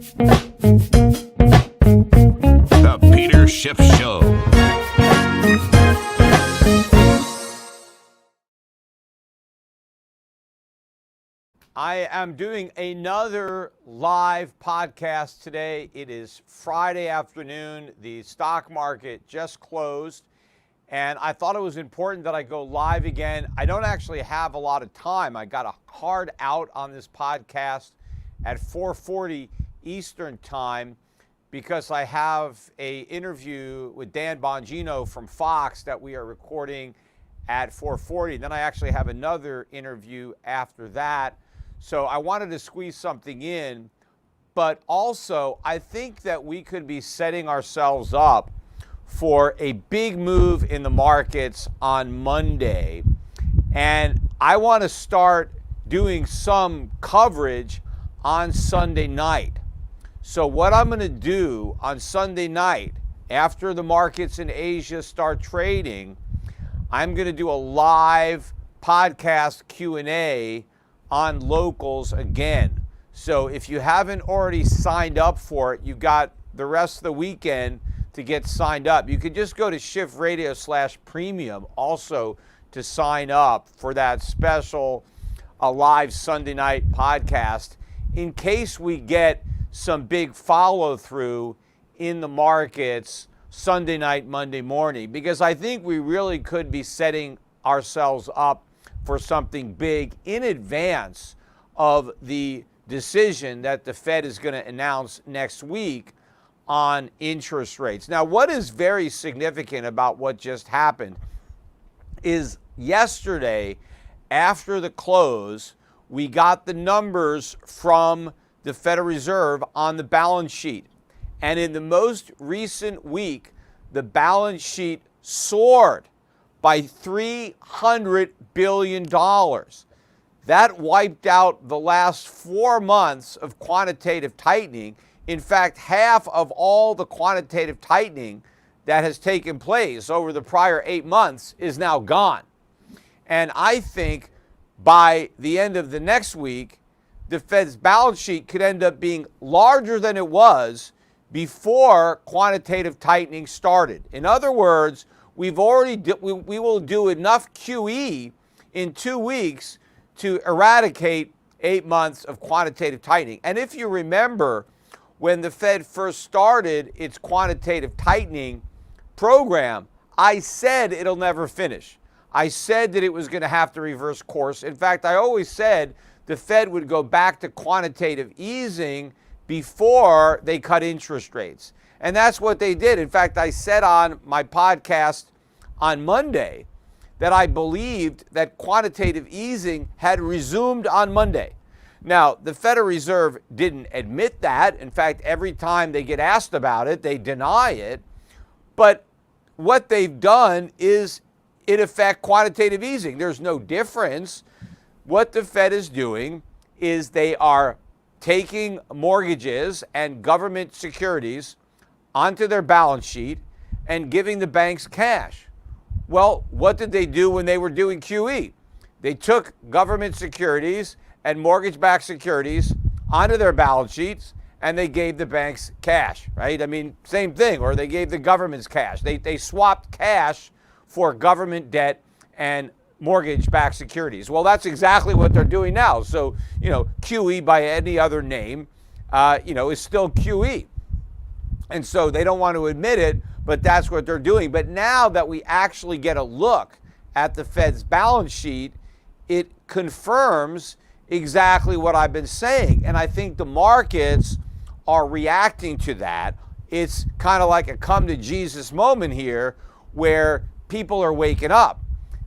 The Peter Schiff Show. I am doing another live podcast today. It is Friday afternoon. The stock market just closed, and I thought it was important that I go live again. I don't actually have a lot of time. I got a hard out on this podcast at 4:40 Eastern time because I have an interview with Dan Bongino from Fox that we are recording at 4:40. Then I actually have another interview after that. So I wanted to squeeze something in, but also I think that we could be setting ourselves up for a big move in the markets on Monday. And I want to start doing some coverage on Sunday night. So what I'm going to do on Sunday night, after the markets in Asia start trading, I'm going to do a live podcast Q&A on locals again. So if you haven't already signed up for it, you've got the rest of the weekend to get signed up. You could just go to Schiff Radio/premium also to sign up for that special live Sunday night podcast in case we get some big follow through in the markets Sunday night, Monday morning, because I think we really could be setting ourselves up for something big in advance of the decision that the Fed is going to announce next week on interest rates. Now, what is very significant about what just happened is yesterday, after the close, we got the numbers from the Federal Reserve on the balance sheet. And in the most recent week, the balance sheet soared by $300 billion. That wiped out the last 4 months of quantitative tightening. In fact, half of all the quantitative tightening that has taken place over the prior 8 months is now gone. And I think by the end of the next week, the Fed's balance sheet could end up being larger than it was before quantitative tightening started. In other words, we will do enough QE in 2 weeks to eradicate 8 months of quantitative tightening. And if you remember, when the Fed first started its quantitative tightening program, I said it'll never finish. I said that it was going to have to reverse course. In fact, I always said the Fed would go back to quantitative easing before they cut interest rates. And that's what they did. In fact, I said on my podcast on Monday that I believed that quantitative easing had resumed on Monday. Now, the Federal Reserve didn't admit that. In fact, every time they get asked about it, they deny it. But what they've done is, in effect, quantitative easing. There's no difference. What the Fed is doing is they are taking mortgages and government securities onto their balance sheet and giving the banks cash. Well, what did they do when they were doing QE? They took government securities and mortgage-backed securities onto their balance sheets and they gave the banks cash, right? I mean, same thing, or they gave the governments cash. They swapped cash for government debt and mortgage-backed securities. Well, that's exactly what they're doing now. So, QE by any other name, is still QE. And so they don't want to admit it, but that's what they're doing. But now that we actually get a look at the Fed's balance sheet, it confirms exactly what I've been saying. And I think the markets are reacting to that. It's kind of like a come to Jesus moment here where people are waking up.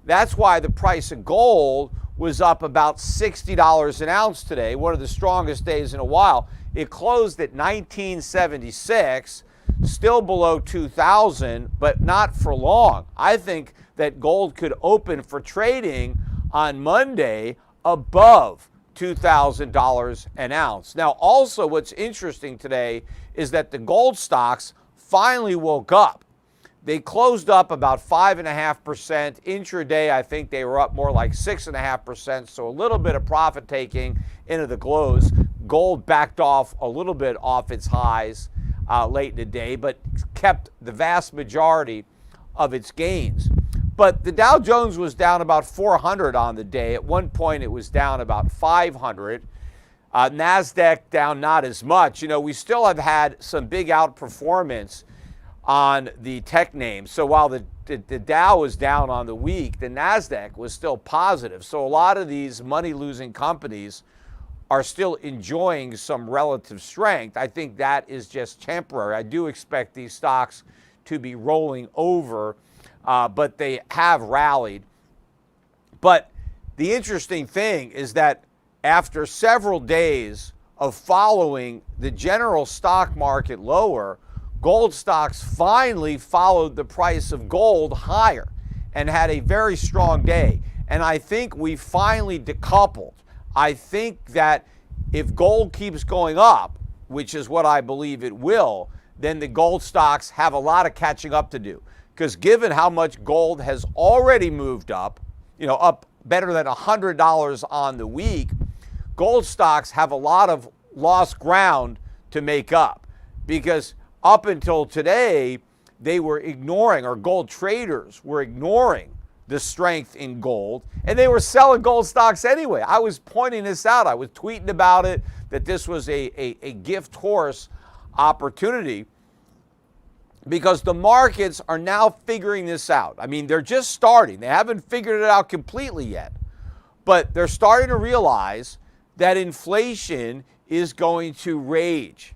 That's why the price of gold was up about $60 an ounce today, one of the strongest days in a while. It closed at 1976, still below 2,000, but not for long. I think that gold could open for trading on Monday above $2,000 an ounce. Now, also what's interesting today is that the gold stocks finally woke up. They closed up about 5.5%. Intraday, I think they were up more like 6.5%, so a little bit of profit taking into the close. Gold backed off a little bit off its highs late in the day, but kept the vast majority of its gains. But the Dow Jones was down about 400 on the day. At one point, it was down about 500. NASDAQ down not as much. You know, we still have had some big outperformance on the tech names. So while the Dow was down on the week, the NASDAQ was still positive. So a lot of these money-losing companies are still enjoying some relative strength. I think that is just temporary. I do expect these stocks to be rolling over, but they have rallied. But the interesting thing is that after several days of following the general stock market lower, gold stocks finally followed the price of gold higher and had a very strong day. And I think we finally decoupled. I think that if gold keeps going up, which is what I believe it will, then the gold stocks have a lot of catching up to do. Because given how much gold has already moved up, you know, up better than $100 on the week, gold stocks have a lot of lost ground to make up. Because up until today, they were ignoring, or gold traders were ignoring, the strength in gold, and they were selling gold stocks anyway. I was pointing this out. I was tweeting about it, that this was a gift horse opportunity, because the markets are now figuring this out. I mean, they're just starting. They haven't figured it out completely yet, but they're starting to realize that inflation is going to rage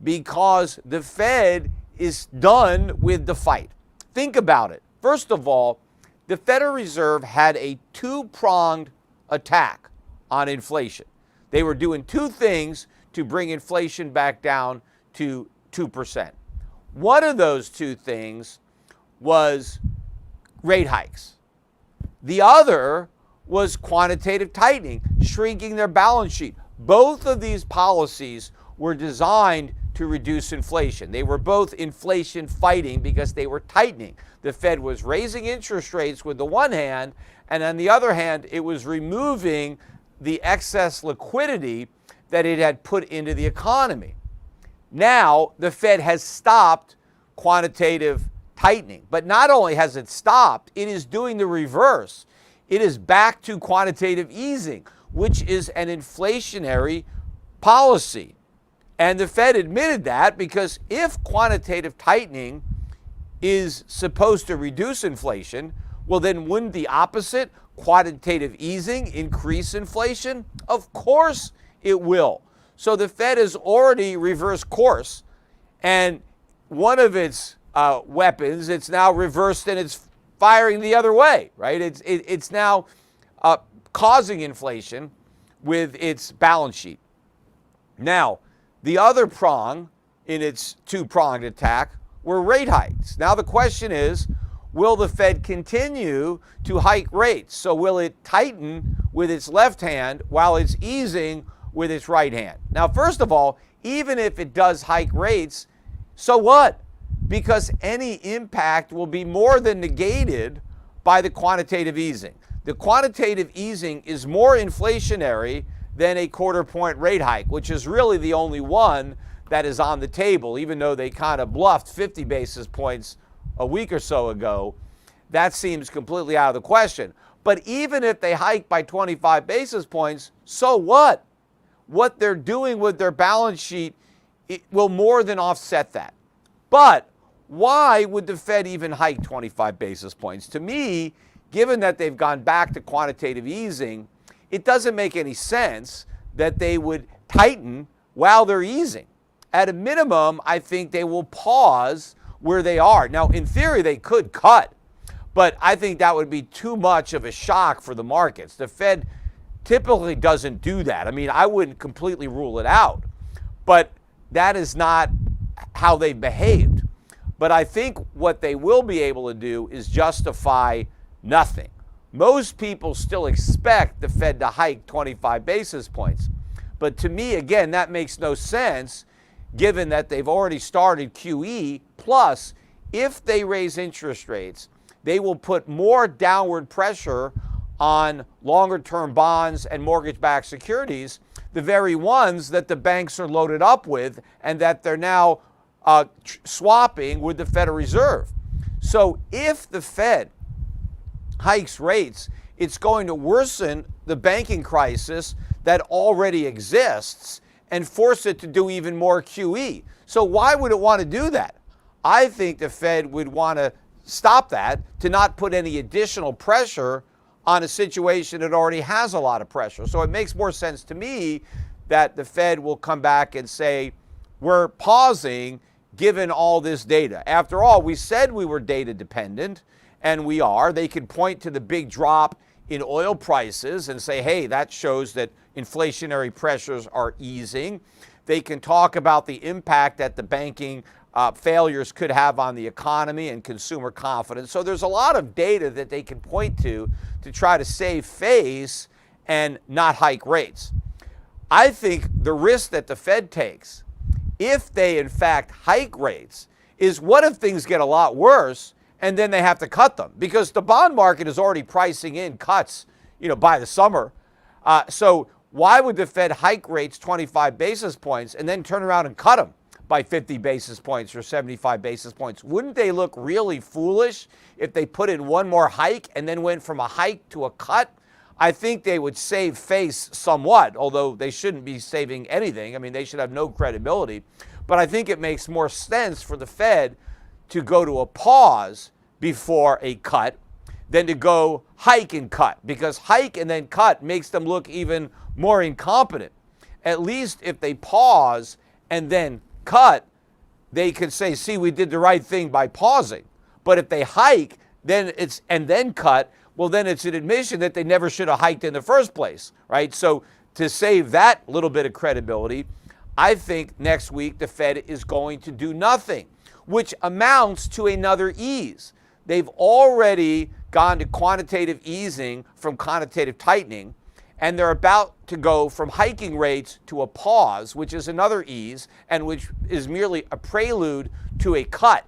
because the Fed is done with the fight. Think about it. First of all, the Federal Reserve had a two-pronged attack on inflation. They were doing two things to bring inflation back down to 2%. One of those two things was rate hikes. The other was quantitative tightening, shrinking their balance sheet. Both of these policies were designed to reduce inflation. They were both inflation fighting because they were tightening. The Fed was raising interest rates with the one hand, and on the other hand, it was removing the excess liquidity that it had put into the economy. Now, the Fed has stopped quantitative tightening, but not only has it stopped, it is doing the reverse. It is back to quantitative easing, which is an inflationary policy. And the Fed admitted that, because if quantitative tightening is supposed to reduce inflation, well, then wouldn't the opposite, quantitative easing, increase inflation? Of course it will. So the Fed has already reversed course, and one of its weapons, it's now reversed and it's firing the other way, right? It's now causing inflation with its balance sheet. Now, the other prong in its two-pronged attack were rate hikes. Now the question is, will the Fed continue to hike rates? So will it tighten with its left hand while it's easing with its right hand? Now, first of all, even if it does hike rates, so what? Because any impact will be more than negated by the quantitative easing. The quantitative easing is more inflationary than a quarter-point rate hike, which is really the only one that is on the table, even though they kind of bluffed 50 basis points a week or so ago. That seems completely out of the question. But even if they hike by 25 basis points, so what? What they're doing with their balance sheet, it will more than offset that. But why would the Fed even hike 25 basis points? To me, given that they've gone back to quantitative easing, it doesn't make any sense that they would tighten while they're easing. At a minimum, I think they will pause where they are. Now, in theory, they could cut, but I think that would be too much of a shock for the markets. The Fed typically doesn't do that. I mean, I wouldn't completely rule it out, but that is not how they behaved. But I think what they will be able to do is justify nothing. Most people still expect the Fed to hike 25 basis points. But to me, again, that makes no sense given that they've already started QE. Plus, if they raise interest rates, they will put more downward pressure on longer-term bonds and mortgage-backed securities the very ones that the banks are loaded up with and that they're now swapping with the Federal Reserve. So if the Fed hikes rates, it's going to worsen the banking crisis that already exists and force it to do even more QE. So why would it want to do that? I think the Fed would want to stop that, to not put any additional pressure on a situation that already has a lot of pressure. So it makes more sense to me that the Fed will come back and say, we're pausing given all this data. After all, we said we were data dependent, and we are. They can point to the big drop in oil prices and say, hey, that shows that inflationary pressures are easing. They can talk about the impact that the banking failures could have on the economy and consumer confidence. So there's a lot of data that they can point to try to save face and not hike rates. I think the risk that the Fed takes, if they in fact hike rates, is what if things get a lot worse and then they have to cut them? Because the bond market is already pricing in cuts, by the summer. So why would the Fed hike rates 25 basis points and then turn around and cut them by 50 basis points or 75 basis points? Wouldn't they look really foolish if they put in one more hike and then went from a hike to a cut? I think they would save face somewhat, although they shouldn't be saving anything. I mean, they should have no credibility. But I think it makes more sense for the Fed to go to a pause before a cut than to go hike and cut, because hike and then cut makes them look even more incompetent. At least if they pause and then cut, they can say, see, we did the right thing by pausing. But if they hike and then cut, well, then it's an admission that they never should have hiked in the first place, right? So to save that little bit of credibility, I think next week the Fed is going to do nothing, which amounts to another ease. They've already gone to quantitative easing from quantitative tightening, and they're about to go from hiking rates to a pause, which is another ease, and which is merely a prelude to a cut.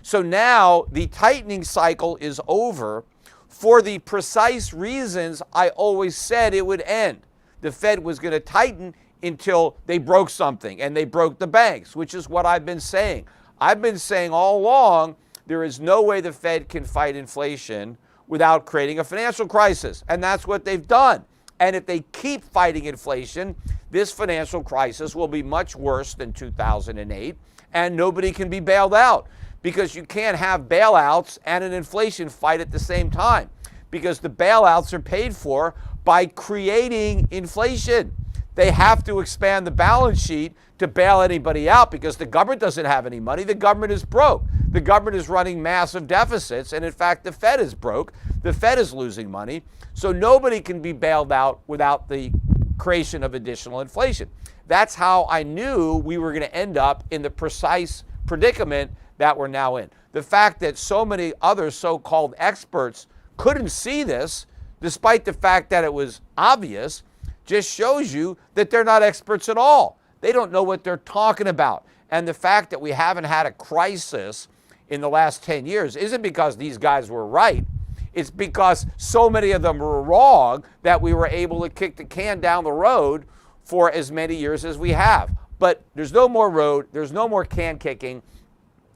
So now the tightening cycle is over for the precise reasons I always said it would end. The Fed was going to tighten until they broke something, and they broke the banks, which is what I've been saying. I've been saying all along, there is no way the Fed can fight inflation without creating a financial crisis, and that's what they've done. And if they keep fighting inflation, this financial crisis will be much worse than 2008, and nobody can be bailed out, because you can't have bailouts and an inflation fight at the same time, because the bailouts are paid for by creating inflation. They have to expand the balance sheet to bail anybody out, because the government doesn't have any money. The government is broke. The government is running massive deficits, and in fact, the Fed is broke. The Fed is losing money. So nobody can be bailed out without the creation of additional inflation. That's how I knew we were going to end up in the precise predicament that we're now in. The fact that so many other so-called experts couldn't see this, despite the fact that it was obvious, just shows you that they're not experts at all. They don't know what they're talking about. And the fact that we haven't had a crisis in the last 10 years isn't because these guys were right. It's because so many of them were wrong that we were able to kick the can down the road for as many years as we have. But there's no more road. There's no more can kicking.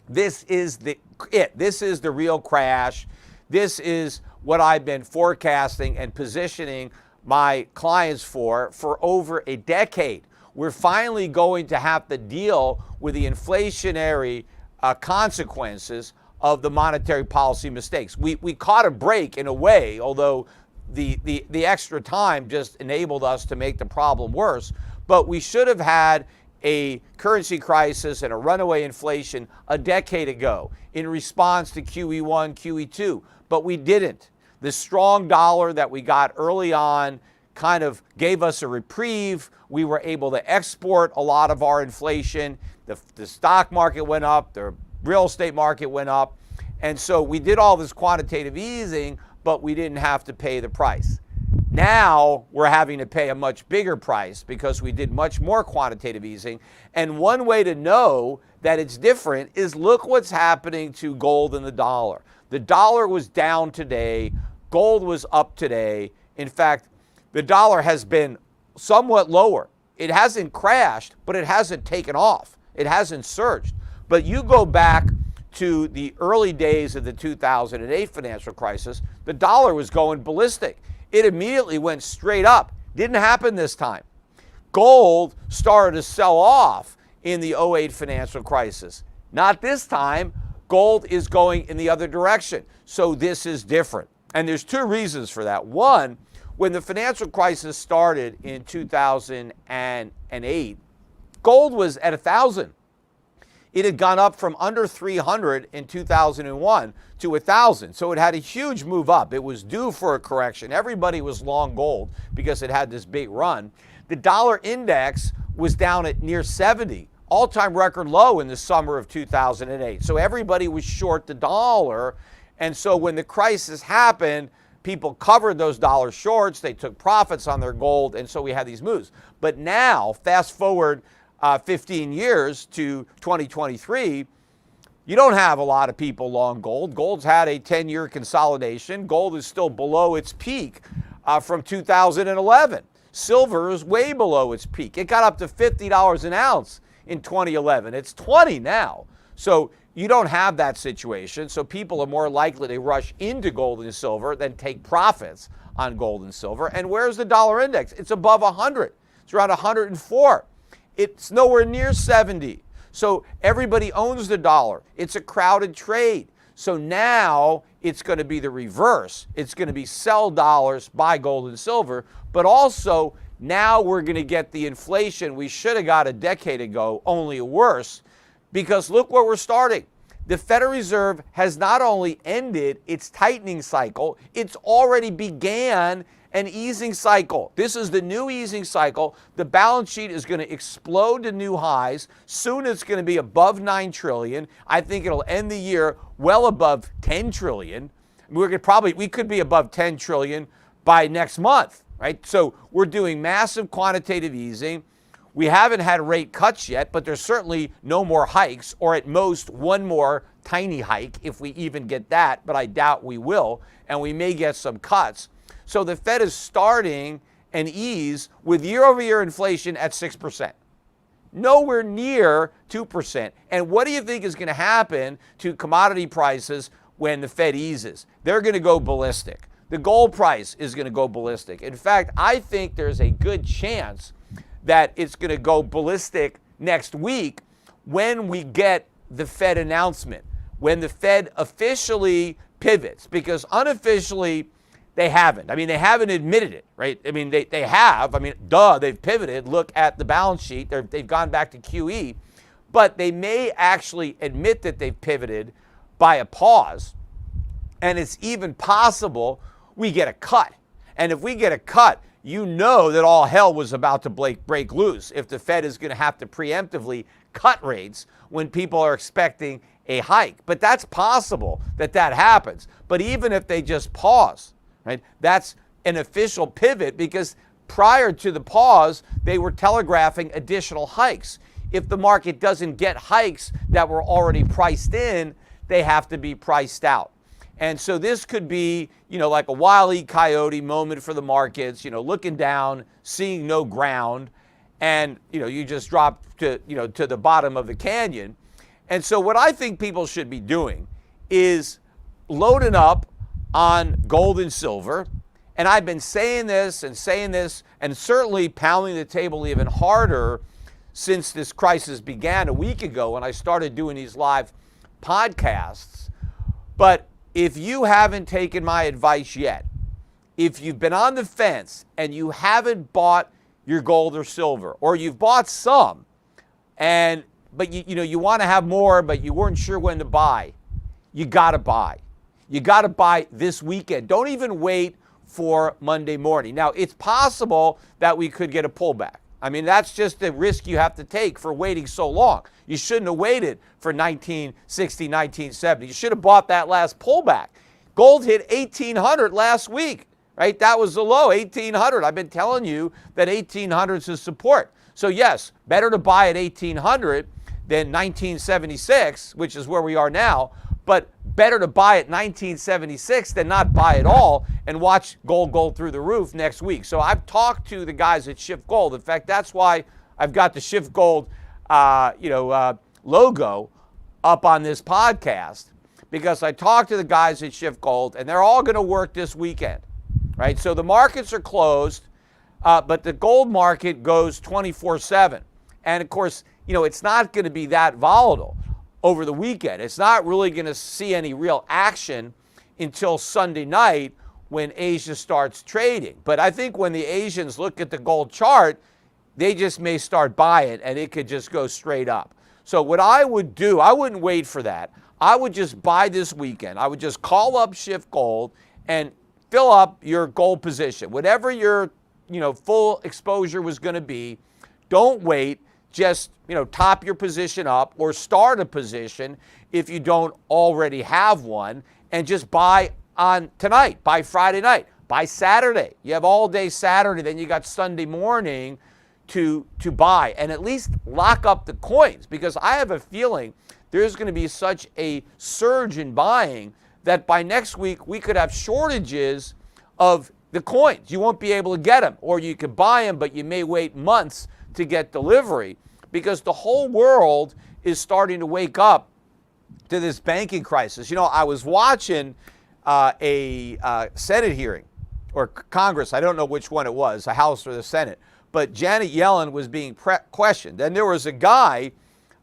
This is This is the real crash. This is what I've been forecasting and positioning my clients for over a decade. We're finally going to have to deal with the inflationary consequences of the monetary policy mistakes. We caught a break in a way, although the extra time just enabled us to make the problem worse. But we should have had a currency crisis and a runaway inflation a decade ago in response to QE1, QE2, but we didn't. The strong dollar that we got early on kind of gave us a reprieve. We were able to export a lot of our inflation. The stock market went up, the real estate market went up, and so we did all this quantitative easing, but we didn't have to pay the price. Now we're having to pay a much bigger price because we did much more quantitative easing. And one way to know that it's different is look what's happening to gold and the dollar. The dollar was down today. Gold was up today. In fact, the dollar has been somewhat lower it hasn't crashed, but it hasn't taken off. It hasn't surged. But you go back to the early days of the 2008 financial crisis, the dollar was going ballistic. It immediately went straight up. Didn't happen this time. Gold started to sell off in the 08 financial crisis. Not this time. Gold is going in the other direction. So this is different. And there's two reasons for that. One, when the financial crisis started in 2008, gold was at 1,000. It had gone up from under 300 in 2001 to 1,000. So it had a huge move up. It was due for a correction. Everybody was long gold because it had this big run. The dollar index was down at near 70, all-time record low in the summer of 2008. So everybody was short the dollar. And so when the crisis happened, people covered those dollar shorts. They took profits on their gold. And so we had these moves. But now, fast forward 15 years to 2023, you don't have a lot of people long gold. Gold's had a 10-year consolidation. Gold is still below its peak from 2011. Silver is way below its peak. It got up to $50 an ounce in 2011. It's 20 now. So you don't have that situation. So people are more likely to rush into gold and silver than take profits on gold and silver. And where's the dollar index? It's above 100. It's around 104. It's nowhere near 70. So everybody owns the dollar. It's a crowded trade. So now it's going to be the reverse. It's going to be sell dollars, buy gold and silver. But also now we're going to get the inflation we should have got a decade ago, only worse. Because look where we're starting. The Federal Reserve has not only ended its tightening cycle, it's already began an easing cycle. This is the new easing cycle. The balance sheet is going to explode to new highs. Soon it's going to be above 9 trillion. I think it'll end the year well above 10 trillion. We could be above 10 trillion by next month, right? So we're doing massive quantitative easing. We haven't had rate cuts yet, but there's certainly no more hikes, or at most one more tiny hike if we even get that, but I doubt we will, and we may get some cuts. So the Fed is starting an ease with year-over-year inflation at 6%. Nowhere near 2%. And what do you think is going to happen to commodity prices when the Fed eases? They're going to go ballistic. The gold price is going to go ballistic. In fact, I think there's a good chance that it's going to go ballistic next week when we get the Fed announcement, when the Fed officially pivots, because unofficially, they haven't. I mean, they haven't admitted it, right? I mean, they have. I mean, they've pivoted. Look at the balance sheet. They've gone back to QE. But they may actually admit that they've pivoted by a pause. And it's even possible we get a cut. And if we get a cut, you know that all hell was about to break loose if the Fed is going to have to preemptively cut rates when people are expecting a hike. But that's possible that happens. But even if they just pause, right? That's an official pivot, because prior to the pause, they were telegraphing additional hikes. If the market doesn't get hikes that were already priced in, they have to be priced out. And so this could be, like a Wile E. Coyote moment for the markets, looking down, seeing no ground, and, you just drop to the bottom of the canyon. And so what I think people should be doing is loading up on gold and silver. And I've been saying this, and certainly pounding the table even harder since this crisis began a week ago when I started doing these live podcasts. But if you haven't taken my advice yet, if you've been on the fence and you haven't bought your gold or silver, or you've bought some, but you want to have more, but you weren't sure when to buy, you got to buy. You got to buy this weekend. Don't even wait for Monday morning. Now, it's possible that we could get a pullback. I mean, that's just the risk you have to take for waiting so long. You shouldn't have waited for 1960, 1970. You should have bought that last pullback. Gold hit 1,800 last week, right? That was the low, 1,800. I've been telling you that 1,800 is support. So yes, better to buy at 1,800 than 1976, which is where we are now, but better to buy at 1976 than not buy at all and watch gold go through the roof next week. So I've talked to the guys at Shift Gold. In fact, that's why I've got the Shift Gold logo up on this podcast, because I talked to the guys at Shift Gold, and they're all going to work this weekend, right? So the markets are closed, but the gold market goes 24/7. And of course, it's not going to be that volatile over the weekend. It's not really going to see any real action until Sunday night when Asia starts trading. But I think when the Asians look at the gold chart, they just may start buying, and it could just go straight up. So what I would do, I wouldn't wait for that. I would just buy this weekend. I would just call up Shift Gold and fill up your gold position. Whatever your full exposure was going to be, don't wait. Just top your position up or start a position if you don't already have one, and just buy on tonight, buy Friday night, buy Saturday. You have all day Saturday, then you got Sunday morning to buy, and at least lock up the coins, because I have a feeling there's going to be such a surge in buying that by next week we could have shortages of the coins. You won't be able to get them, or you could buy them, but you may wait months to get delivery, because the whole world is starting to wake up to this banking crisis. I was watching a Senate hearing, or Congress, I don't know which one it was, the House or the Senate, but Janet Yellen was being questioned. And there was a guy,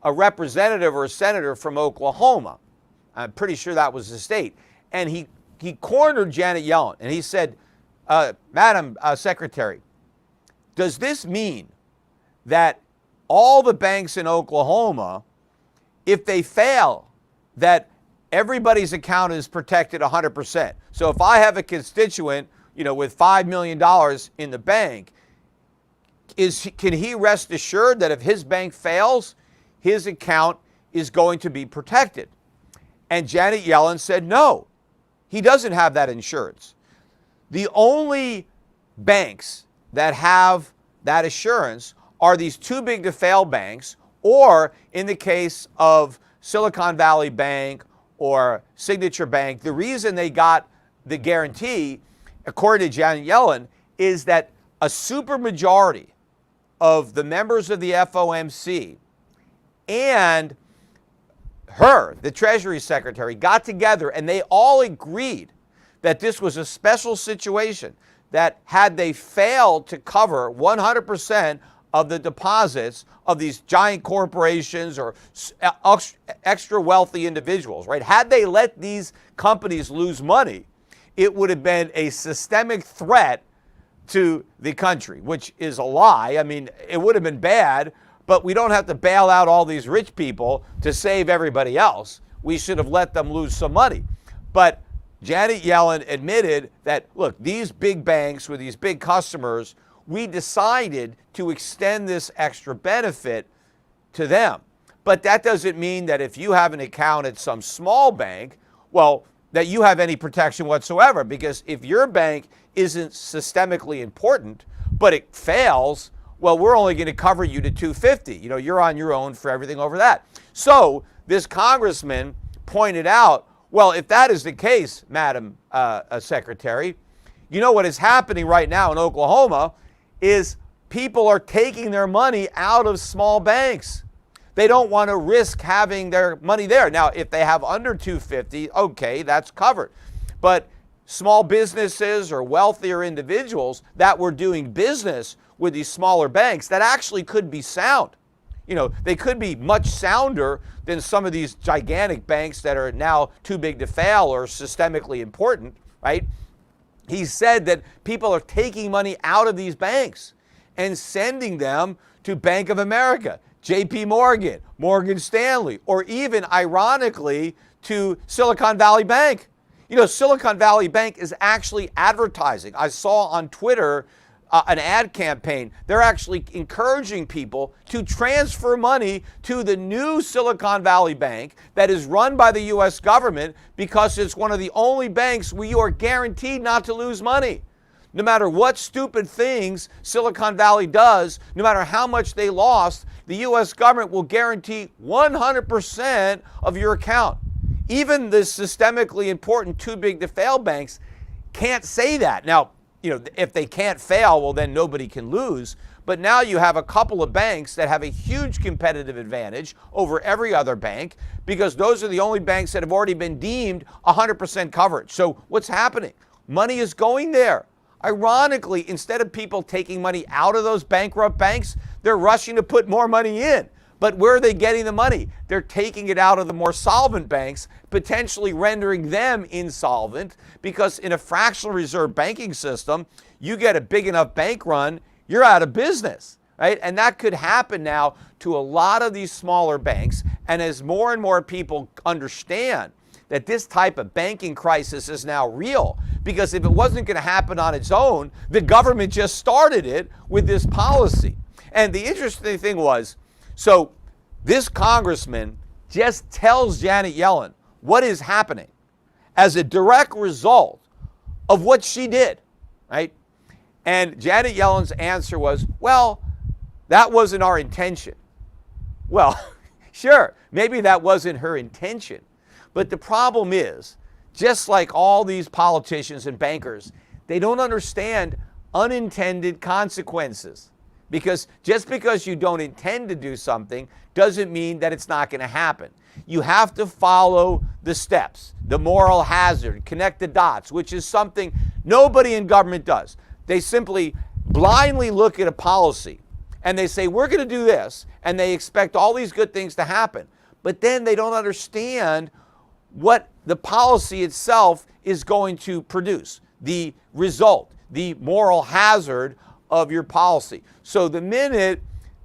a representative or a senator from Oklahoma, I'm pretty sure that was the state, and he cornered Janet Yellen, and he said, Madam Secretary, does this mean that all the banks in Oklahoma, if they fail, that everybody's account is protected 100%? So if I have a constituent, with $5 million in the bank, can he rest assured that if his bank fails, his account is going to be protected? And Janet Yellen said, no, he doesn't have that insurance. The only banks that have that assurance are these too big to fail banks, or in the case of Silicon Valley Bank or Signature Bank, the reason they got the guarantee, according to Janet Yellen, is that a supermajority of the members of the FOMC and her, the Treasury Secretary, got together and they all agreed that this was a special situation, that had they failed to cover 100% of the deposits of these giant corporations or extra wealthy individuals, right? Had they let these companies lose money, it would have been a systemic threat to the country, which is a lie. I mean, it would have been bad, but we don't have to bail out all these rich people to save everybody else. We should have let them lose some money. But Janet Yellen admitted that, look, these big banks with these big customers, we decided to extend this extra benefit to them. But that doesn't mean that if you have an account at some small bank, well, that you have any protection whatsoever. Because if your bank isn't systemically important, but it fails, well, we're only going to cover you to $250. You're on your own for everything over that. So this congressman pointed out, well, if that is the case, Madam Secretary, what is happening right now in Oklahoma is people are taking their money out of small banks. They don't want to risk having their money there. Now, if they have under $250, okay, that's covered. But small businesses or wealthier individuals that were doing business with these smaller banks, that actually could be sound. They could be much sounder than some of these gigantic banks that are now too big to fail or systemically important, right? He said that people are taking money out of these banks and sending them to Bank of America, JP Morgan, Morgan Stanley, or even, ironically, to Silicon Valley Bank. Silicon Valley Bank is actually advertising. I saw on Twitter an ad campaign. They're actually encouraging people to transfer money to the new Silicon Valley Bank that is run by the U.S. government, because it's one of the only banks where you are guaranteed not to lose money. no matter what stupid things Silicon Valley does, no matter how much they lost, the U.S. government will guarantee 100% of your account. Even the systemically important too big to fail banks can't say that. Now, if they can't fail, well, then nobody can lose. But now you have a couple of banks that have a huge competitive advantage over every other bank because those are the only banks that have already been deemed 100% coverage. So what's happening? Money is going there. Ironically, instead of people taking money out of those bankrupt banks, they're rushing to put more money in. But where are they getting the money? They're taking it out of the more solvent banks, potentially rendering them insolvent, because in a fractional reserve banking system, you get a big enough bank run, you're out of business, right? And that could happen now to a lot of these smaller banks. And as more and more people understand that this type of banking crisis is now real, because if it wasn't going to happen on its own, the government just started it with this policy. And the interesting thing was, so this congressman just tells Janet Yellen what is happening as a direct result of what she did, right? And Janet Yellen's answer was, well, that wasn't our intention. Well, sure, maybe that wasn't her intention. But the problem is, just like all these politicians and bankers, they don't understand unintended consequences. Because just because you don't intend to do something doesn't mean that it's not going to happen. You have to follow the steps, the moral hazard, connect the dots, which is something nobody in government does. They simply blindly look at a policy and they say, we're going to do this, and they expect all these good things to happen. But then they don't understand what the policy itself is going to produce, the result, the moral hazard of your policy. So the minute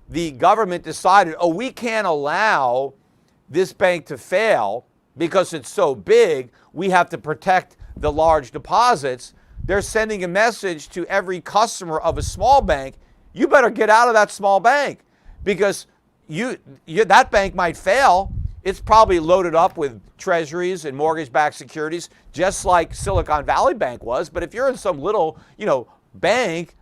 the government decided, oh, we can't allow this bank to fail because it's so big, we have to protect the large deposits, they're sending a message to every customer of a small bank, you better get out of that small bank because that bank might fail. It's probably loaded up with treasuries and mortgage-backed securities, just like Silicon Valley Bank was. But if you're in some little, bank,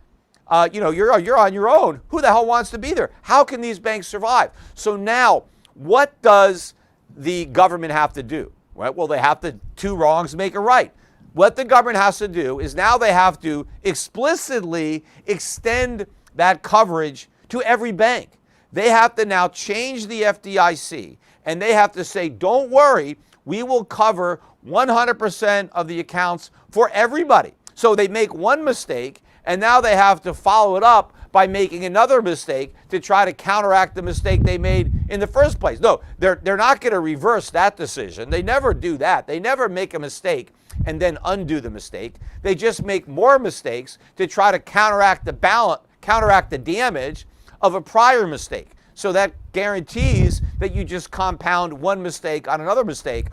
you're on your own. Who the hell wants to be there? How can these banks survive? So now, what does the government have to do? Right? Well, they have to, two wrongs make a right. What the government has to do is now they have to explicitly extend that coverage to every bank. They have to now change the FDIC, and they have to say, don't worry, we will cover 100% of the accounts for everybody. So they make one mistake, and now they have to follow it up by making another mistake to try to counteract the mistake they made in the first place. No, they're not going to reverse that decision. They never do that. They never make a mistake and then undo the mistake. They just make more mistakes to try to counteract the damage of a prior mistake. So that guarantees that you just compound one mistake on another mistake.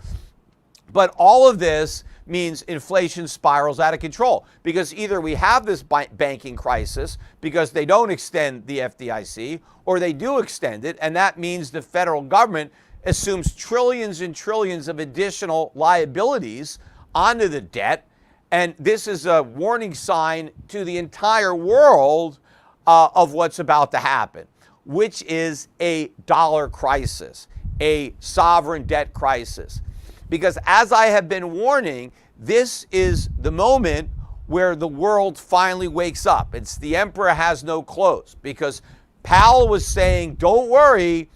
But all of this means inflation spirals out of control, because either we have this banking crisis because they don't extend the FDIC, or they do extend it, and that means the federal government assumes trillions and trillions of additional liabilities onto the debt. And this is a warning sign to the entire world of what's about to happen, which is a dollar crisis, a sovereign debt crisis. Because as I have been warning, this is the moment where the world finally wakes up. It's the emperor has no clothes, because Powell was saying, don't worry,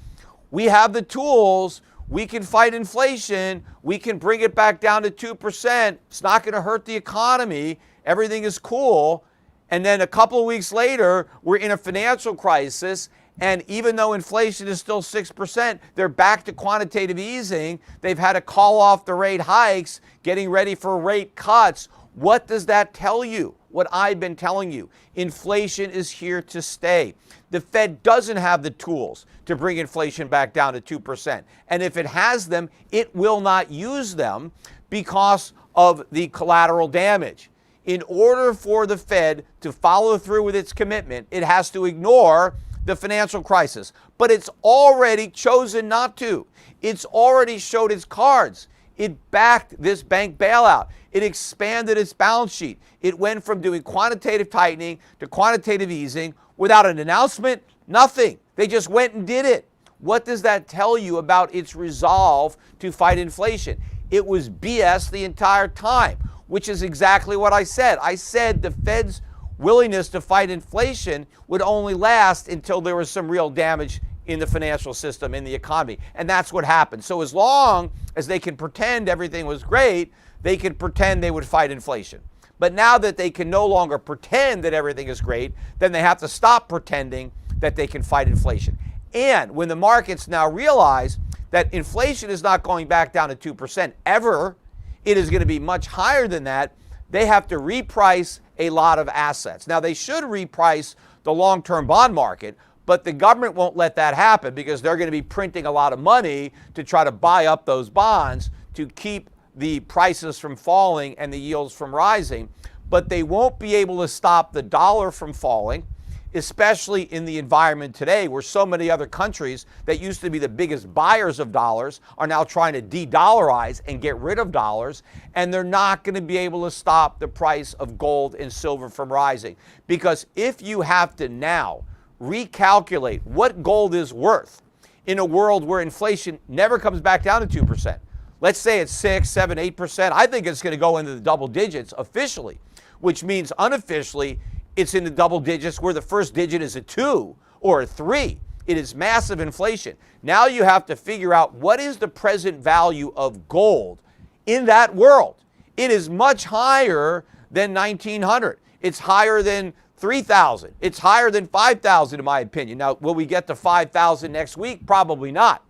we have the tools, we can fight inflation, we can bring it back down to 2%, it's not going to hurt the economy, everything is cool. And then a couple of weeks later, we're in a financial crisis. And even though inflation is still 6%, they're back to quantitative easing. They've had to call off the rate hikes, getting ready for rate cuts. What does that tell you? What I've been telling you. Inflation is here to stay. The Fed doesn't have the tools to bring inflation back down to 2%. And if it has them, it will not use them because of the collateral damage. In order for the Fed to follow through with its commitment, it has to ignore the financial crisis. But it's already chosen not to. It's already showed its cards. It backed this bank bailout. It expanded its balance sheet. It went from doing quantitative tightening to quantitative easing without an announcement, nothing. They just went and did it. What does that tell you about its resolve to fight inflation? It was BS the entire time, which is exactly what I said. I said the Fed's willingness to fight inflation would only last until there was some real damage in the financial system, in the economy. And that's what happened. So as long as they can pretend everything was great, they could pretend they would fight inflation. But now that they can no longer pretend that everything is great, then they have to stop pretending that they can fight inflation. And when the markets now realize that inflation is not going back down to 2% ever, it is going to be much higher than that, they have to reprice a lot of assets. Now, they should reprice the long-term bond market, but the government won't let that happen because they're going to be printing a lot of money to try to buy up those bonds to keep the prices from falling and the yields from rising. But they won't be able to stop the dollar from falling, especially in the environment today where so many other countries that used to be the biggest buyers of dollars are now trying to de-dollarize and get rid of dollars, and they're not going to be able to stop the price of gold and silver from rising. Because if you have to now recalculate what gold is worth in a world where inflation never comes back down to 2%, let's say it's 6, 7, 8%, I think it's going to go into the double digits officially, which means unofficially it's in the double digits where the first digit is a 2 or a 3. It is massive inflation. Now you have to figure out what is the present value of gold in that world. It is much higher than 1900. It's higher than 3,000. It's higher than 5,000 in my opinion. Now, will we get to 5,000 next week? Probably not.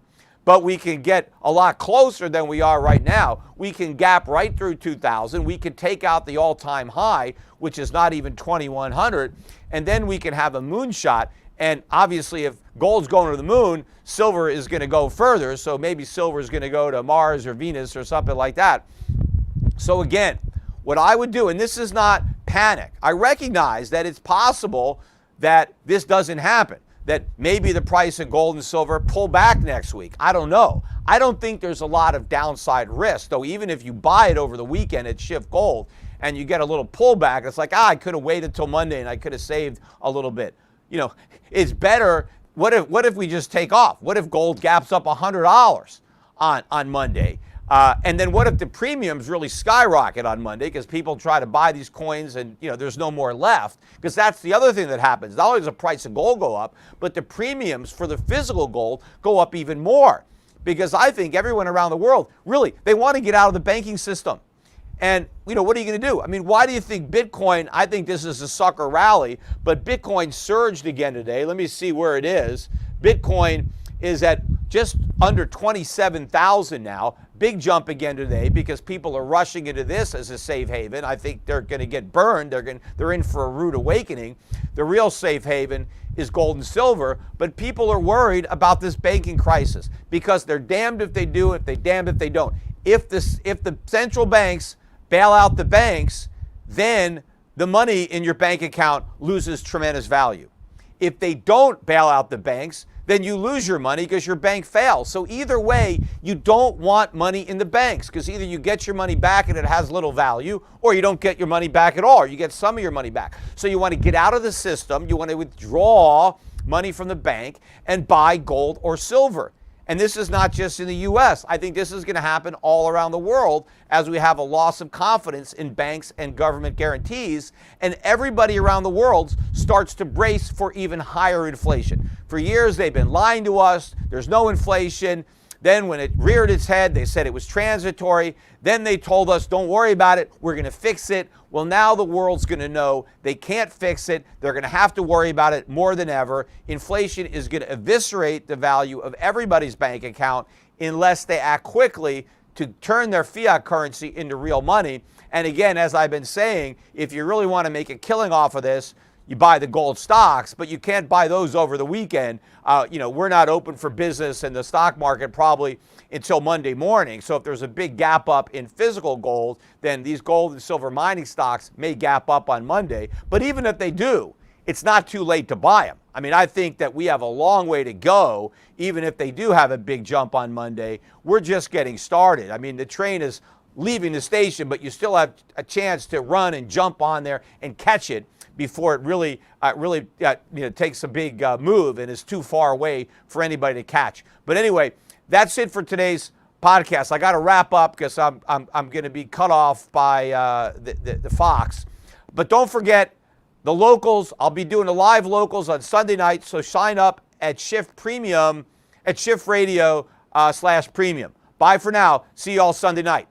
But we can get a lot closer than we are right now. We can gap right through 2,000. We can take out the all-time high, which is not even 2,100, and then we can have a moonshot. And obviously, if gold's going to the moon, silver is going to go further. So maybe silver is going to go to Mars or Venus or something like that. So again, what I would do, and this is not panic. I recognize that it's possible that this doesn't happen, that maybe the price of gold and silver pull back next week. I don't know. I don't think there's a lot of downside risk, though. Even if you buy it over the weekend at Shift Gold and you get a little pullback, it's like, I could have waited till Monday and I could have saved a little bit. You know, it's better. What if we just take off? What if gold gaps up $100 on Monday? And then what if the premiums really skyrocket on Monday because people try to buy these coins and, you know, there's no more left? Because that's the other thing that happens. Not only does the price of gold go up, but the premiums for the physical gold go up even more. Because I think everyone around the world, really, they want to get out of the banking system. And, you know, what are you going to do? I mean, why do you think Bitcoin, I think this is a sucker rally, but Bitcoin surged again today. Let me see where it is. Bitcoin is at just under 27,000 now. Big jump again today because people are rushing into this as a safe haven. I think they're going to get burned. They're in for a rude awakening. The real safe haven is gold and silver, but people are worried about this banking crisis because they're damned if they do, if they damned if they don't. If the central banks bail out the banks, then the money in your bank account loses tremendous value. If they don't bail out the banks, then you lose your money because your bank fails. So either way, you don't want money in the banks because either you get your money back and it has little value, or you don't get your money back at all, or you get some of your money back. So you want to get out of the system, you want to withdraw money from the bank and buy gold or silver. And this is not just in the U.S. I think this is going to happen all around the world as we have a loss of confidence in banks and government guarantees, and everybody around the world starts to brace for even higher inflation. For years, they've been lying to us. There's no inflation. Then when it reared its head, they said it was transitory. Then they told us, don't worry about it. We're going to fix it. Well, now the world's going to know they can't fix it. They're going to have to worry about it more than ever. Inflation is going to eviscerate the value of everybody's bank account unless they act quickly to turn their fiat currency into real money. And again, as I've been saying, if you really want to make a killing off of this, you buy the gold stocks, but you can't buy those over the weekend. We're not open for business in the stock market probably until Monday morning. So if there's a big gap up in physical gold, then these gold and silver mining stocks may gap up on Monday. But even if they do, it's not too late to buy them. I mean, I think that we have a long way to go, even if they do have a big jump on Monday. We're just getting started. I mean, the train is leaving the station, but you still have a chance to run and jump on there and catch it before it really takes a big move and is too far away for anybody to catch. But anyway, that's it for today's podcast. I got to wrap up because I'm going to be cut off by the Fox. But don't forget the locals. I'll be doing the live locals on Sunday night. So sign up at Shift Premium at Shift Radio /premium. Bye for now. See you all Sunday night.